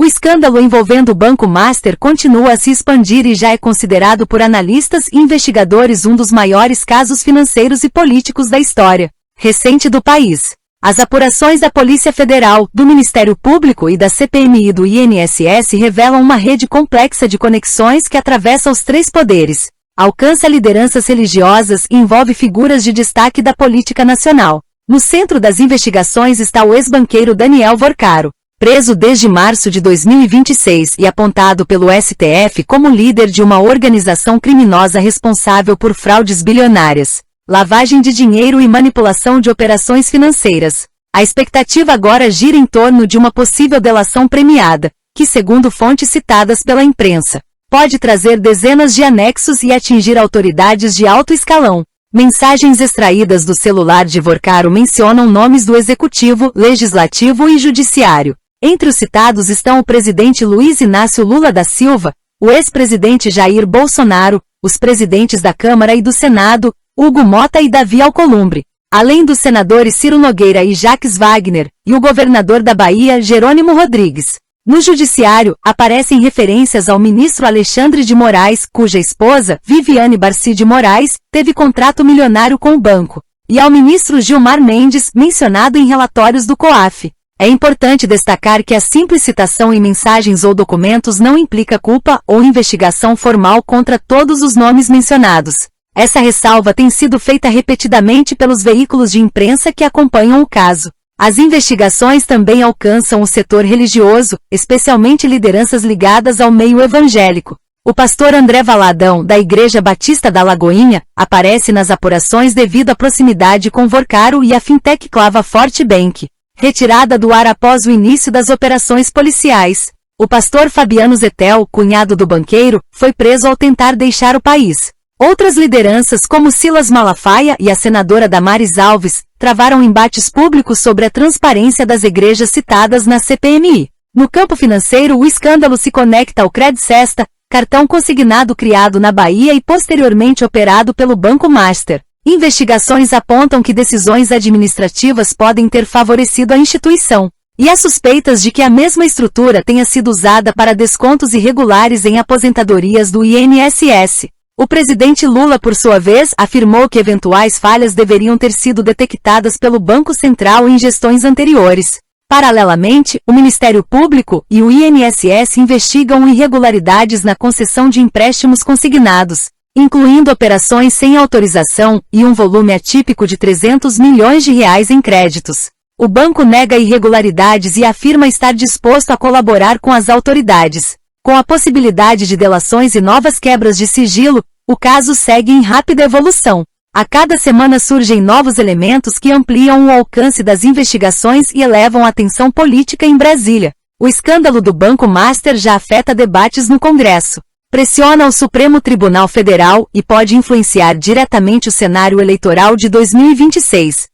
escândalo envolvendo o Banco Master continua a se expandir e já é considerado por analistas e investigadores um dos maiores casos financeiros e políticos da história recente do país. As apurações da Polícia Federal, do Ministério Público e da CPMI e do INSS revelam uma rede complexa de conexões que atravessa os três poderes, alcança lideranças religiosas e envolve figuras de destaque da política nacional. No centro das investigações está o ex-banqueiro Daniel Vorcaro, preso desde março de 2026 e apontado pelo STF como líder de uma organização criminosa responsável por fraudes bilionárias, lavagem de dinheiro e manipulação de operações financeiras. A expectativa agora gira em torno de uma possível delação premiada, que, segundo fontes citadas pela imprensa, pode trazer dezenas de anexos e atingir autoridades de alto escalão. Mensagens extraídas do celular de Vorcaro mencionam nomes do Executivo, Legislativo e Judiciário. Entre os citados estão o presidente Luiz Inácio Lula da Silva, o ex-presidente Jair Bolsonaro, os presidentes da Câmara e do Senado, Hugo Mota e Davi Alcolumbre, além dos senadores Ciro Nogueira e Jacques Wagner, e o governador da Bahia, Jerônimo Rodrigues. No Judiciário, aparecem referências ao ministro Alexandre de Moraes, cuja esposa, Viviane Barci de Moraes, teve contrato milionário com o banco, e ao ministro Gilmar Mendes, mencionado em relatórios do COAF. É importante destacar que a simples citação em mensagens ou documentos não implica culpa ou investigação formal contra todos os nomes mencionados. Essa ressalva tem sido feita repetidamente pelos veículos de imprensa que acompanham o caso. As investigações também alcançam o setor religioso, especialmente lideranças ligadas ao meio evangélico. O pastor André Valadão, da Igreja Batista da Lagoinha, aparece nas apurações devido à proximidade com Vorcaro e a fintech Clava Forte Bank, retirada do ar após o início das operações policiais. O pastor Fabiano Zetel, cunhado do banqueiro, foi preso ao tentar deixar o país. Outras lideranças como Silas Malafaia e a senadora Damares Alves, travaram embates públicos sobre a transparência das igrejas citadas na CPMI. No campo financeiro, o escândalo se conecta ao CredCesta, cartão consignado criado na Bahia e posteriormente operado pelo Banco Master. Investigações apontam que decisões administrativas podem ter favorecido a instituição, e há suspeitas de que a mesma estrutura tenha sido usada para descontos irregulares em aposentadorias do INSS. O presidente Lula, por sua vez, afirmou que eventuais falhas deveriam ter sido detectadas pelo Banco Central em gestões anteriores. Paralelamente, o Ministério Público e o INSS investigam irregularidades na concessão de empréstimos consignados, incluindo operações sem autorização e um volume atípico de R$ 300 milhões em créditos. O banco nega irregularidades e afirma estar disposto a colaborar com as autoridades. Com a possibilidade de delações e novas quebras de sigilo, o caso segue em rápida evolução. A cada semana surgem novos elementos que ampliam o alcance das investigações e elevam a tensão política em Brasília. O escândalo do Banco Master já afeta debates no Congresso, pressiona o Supremo Tribunal Federal e pode influenciar diretamente o cenário eleitoral de 2026.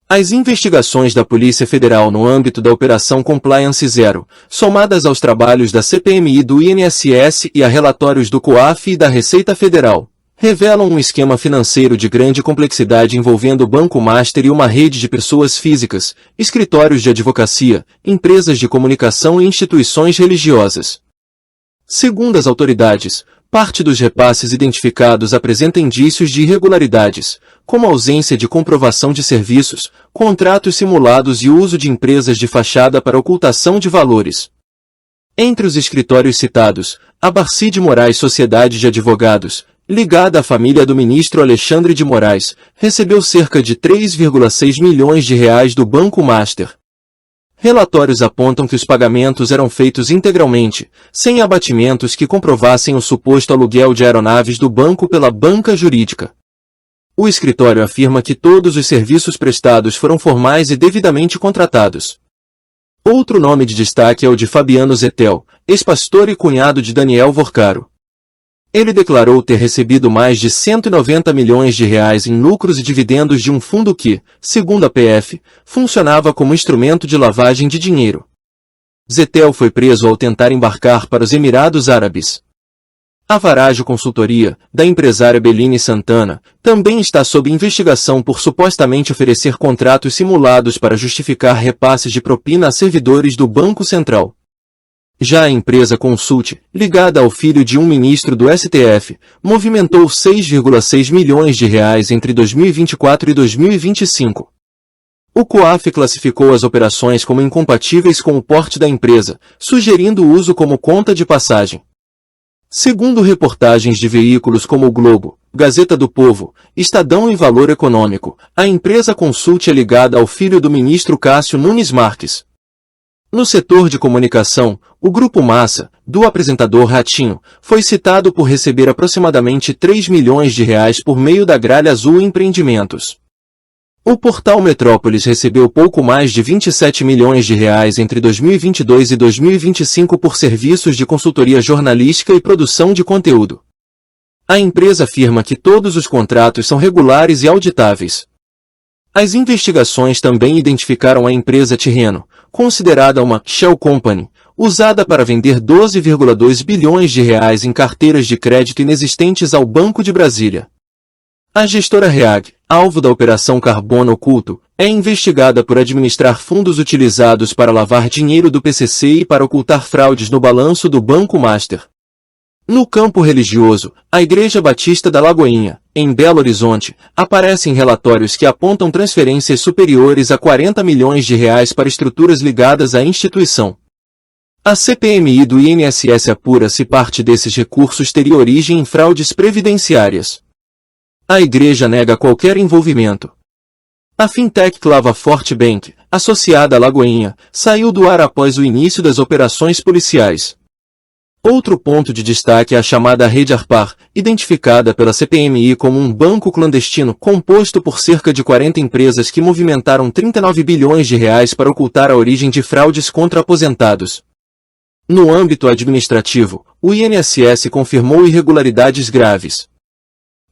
As investigações da Polícia Federal no âmbito da Operação Compliance Zero, somadas aos trabalhos da CPMI do INSS e a relatórios do COAF e da Receita Federal, revelam um esquema financeiro de grande complexidade envolvendo o Banco Master e uma rede de pessoas físicas, escritórios de advocacia, empresas de comunicação e instituições religiosas. Segundo as autoridades, parte dos repasses identificados apresenta indícios de irregularidades, como ausência de comprovação de serviços, contratos simulados e uso de empresas de fachada para ocultação de valores. Entre os escritórios citados, a Barci de Moraes Sociedade de Advogados, ligada à família do ministro Alexandre de Moraes, recebeu cerca de R$ 3,6 milhões do Banco Master. Relatórios apontam que os pagamentos eram feitos integralmente, sem abatimentos que comprovassem o suposto aluguel de aeronaves do banco pela banca jurídica. O escritório afirma que todos os serviços prestados foram formais e devidamente contratados. Outro nome de destaque é o de Fabiano Zetel, ex-pastor e cunhado de Daniel Vorcaro. Ele declarou ter recebido mais de R$ 190 milhões em lucros e dividendos de um fundo que, segundo a PF, funcionava como instrumento de lavagem de dinheiro. Zetel foi preso ao tentar embarcar para os Emirados Árabes. A Varajo Consultoria, da empresária Beline Santana, também está sob investigação por supostamente oferecer contratos simulados para justificar repasses de propina a servidores do Banco Central. Já a empresa Consult, ligada ao filho de um ministro do STF, movimentou 6,6 milhões de reais entre 2024 e 2025. O COAF classificou as operações como incompatíveis com o porte da empresa, sugerindo o uso como conta de passagem. Segundo reportagens de veículos como o Globo, Gazeta do Povo, Estadão e Valor Econômico, a empresa Consult é ligada ao filho do ministro Cássio Nunes Marques. No setor de comunicação, o Grupo Massa, do apresentador Ratinho, foi citado por receber aproximadamente 3 milhões de reais por meio da Gralha Azul Empreendimentos. O portal Metrópolis recebeu pouco mais de 27 milhões de reais entre 2022 e 2025 por serviços de consultoria jornalística e produção de conteúdo. A empresa afirma que todos os contratos são regulares e auditáveis. As investigações também identificaram a empresa Tirreno, considerada uma shell company, usada para vender 12,2 bilhões de reais em carteiras de crédito inexistentes ao Banco de Brasília. A gestora REAG, alvo da Operação Carbono Oculto, é investigada por administrar fundos utilizados para lavar dinheiro do PCC e para ocultar fraudes no balanço do Banco Master. No campo religioso, a Igreja Batista da Lagoinha, em Belo Horizonte, aparece em relatórios que apontam transferências superiores a 40 milhões de reais para estruturas ligadas à instituição. A CPMI do INSS apura se parte desses recursos teria origem em fraudes previdenciárias. A igreja nega qualquer envolvimento. A fintech Clava Forte Bank, associada à Lagoinha, saiu do ar após o início das operações policiais. Outro ponto de destaque é a chamada Rede Arpar, identificada pela CPMI como um banco clandestino composto por cerca de 40 empresas que movimentaram 39 bilhões de reais para ocultar a origem de fraudes contra aposentados. No âmbito administrativo, o INSS confirmou irregularidades graves.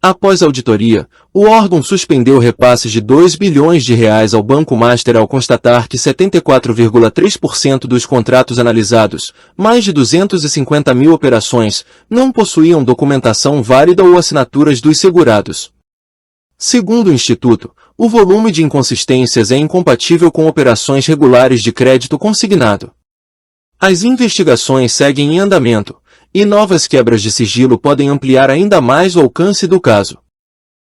Após a auditoria, o órgão suspendeu repasses de 2 bilhões de reais ao Banco Master ao constatar que 74,3% dos contratos analisados, mais de 250 mil operações, não possuíam documentação válida ou assinaturas dos segurados. Segundo o Instituto, o volume de inconsistências é incompatível com operações regulares de crédito consignado. As investigações seguem em andamento, e novas quebras de sigilo podem ampliar ainda mais o alcance do caso.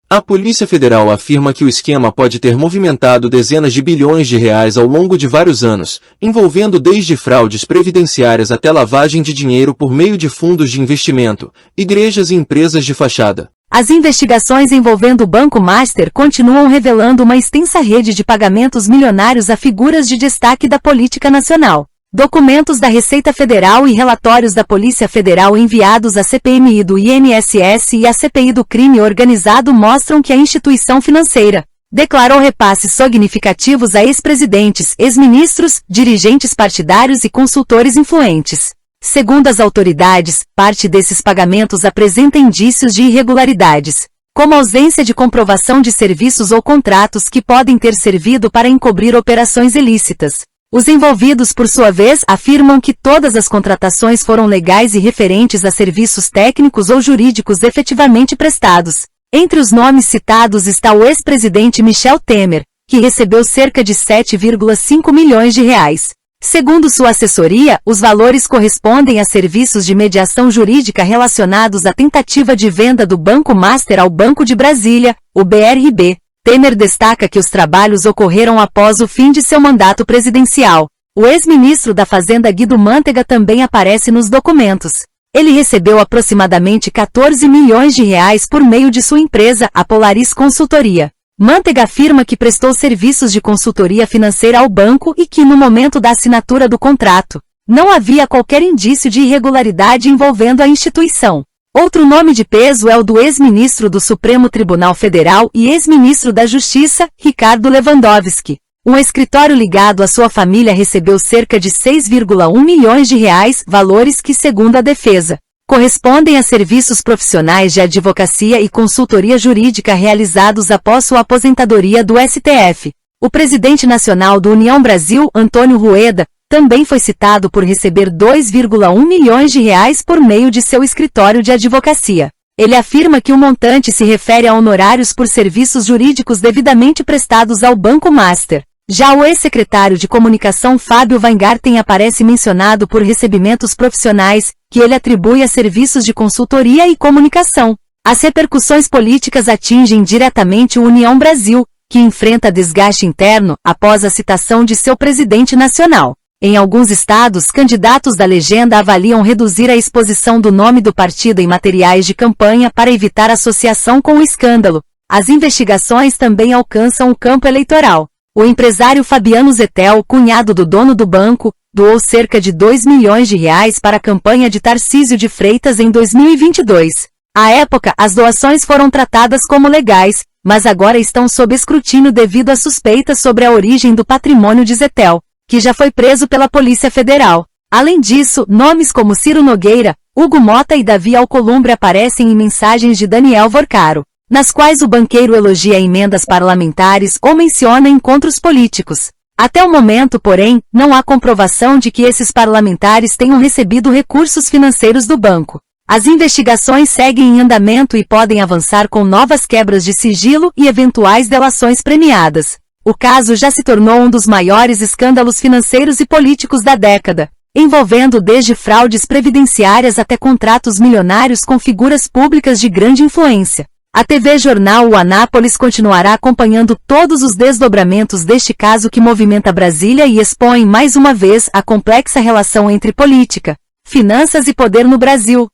A Polícia Federal afirma que o esquema pode ter movimentado dezenas de bilhões de reais ao longo de vários anos, envolvendo desde fraudes previdenciárias até lavagem de dinheiro por meio de fundos de investimento, igrejas e empresas de fachada. As investigações envolvendo o Banco Master continuam revelando uma extensa rede de pagamentos milionários a figuras de destaque da política nacional. Documentos da Receita Federal e relatórios da Polícia Federal enviados à CPMI do INSS e à CPI do Crime Organizado mostram que a instituição financeira declarou repasses significativos a ex-presidentes, ex-ministros, dirigentes partidários e consultores influentes. Segundo as autoridades, parte desses pagamentos apresenta indícios de irregularidades, como ausência de comprovação de serviços ou contratos que podem ter servido para encobrir operações ilícitas. Os envolvidos, por sua vez, afirmam que todas as contratações foram legais e referentes a serviços técnicos ou jurídicos efetivamente prestados. Entre os nomes citados está o ex-presidente Michel Temer, que recebeu cerca de 7,5 milhões de reais. Segundo sua assessoria, os valores correspondem a serviços de mediação jurídica relacionados à tentativa de venda do Banco Master ao Banco de Brasília, o BRB. Temer destaca que os trabalhos ocorreram após o fim de seu mandato presidencial. O ex-ministro da Fazenda Guido Mantega também aparece nos documentos. Ele recebeu aproximadamente 14 milhões de reais por meio de sua empresa, a Polaris Consultoria. Mantega afirma que prestou serviços de consultoria financeira ao banco e que, no momento da assinatura do contrato, não havia qualquer indício de irregularidade envolvendo a instituição. Outro nome de peso é o do ex-ministro do Supremo Tribunal Federal e ex-ministro da Justiça, Ricardo Lewandowski. Um escritório ligado à sua família recebeu cerca de 6,1 milhões de reais, valores que, segundo a defesa, correspondem a serviços profissionais de advocacia e consultoria jurídica realizados após sua aposentadoria do STF. O presidente nacional do União Brasil, Antônio Rueda, também foi citado por receber 2,1 milhões de reais por meio de seu escritório de advocacia. Ele afirma que o montante se refere a honorários por serviços jurídicos devidamente prestados ao Banco Master. Já o ex-secretário de Comunicação Fábio Weingarten aparece mencionado por recebimentos profissionais, que ele atribui a serviços de consultoria e comunicação. As repercussões políticas atingem diretamente o União Brasil, que enfrenta desgaste interno após a citação de seu presidente nacional. Em alguns estados, candidatos da legenda avaliam reduzir a exposição do nome do partido em materiais de campanha para evitar associação com o escândalo. As investigações também alcançam o campo eleitoral. O empresário Fabiano Zettel, cunhado do dono do banco, doou cerca de R$2 milhões para a campanha de Tarcísio de Freitas em 2022. À época, as doações foram tratadas como legais, mas agora estão sob escrutínio devido a suspeitas sobre a origem do patrimônio de Zettel, que já foi preso pela Polícia Federal. Além disso, nomes como Ciro Nogueira, Hugo Mota e Davi Alcolumbre aparecem em mensagens de Daniel Vorcaro, nas quais o banqueiro elogia emendas parlamentares ou menciona encontros políticos. Até o momento, porém, não há comprovação de que esses parlamentares tenham recebido recursos financeiros do banco. As investigações seguem em andamento e podem avançar com novas quebras de sigilo e eventuais delações premiadas. O caso já se tornou um dos maiores escândalos financeiros e políticos da década, envolvendo desde fraudes previdenciárias até contratos milionários com figuras públicas de grande influência. A TV Jornal O Anápolis continuará acompanhando todos os desdobramentos deste caso que movimenta Brasília e expõe mais uma vez a complexa relação entre política, finanças e poder no Brasil.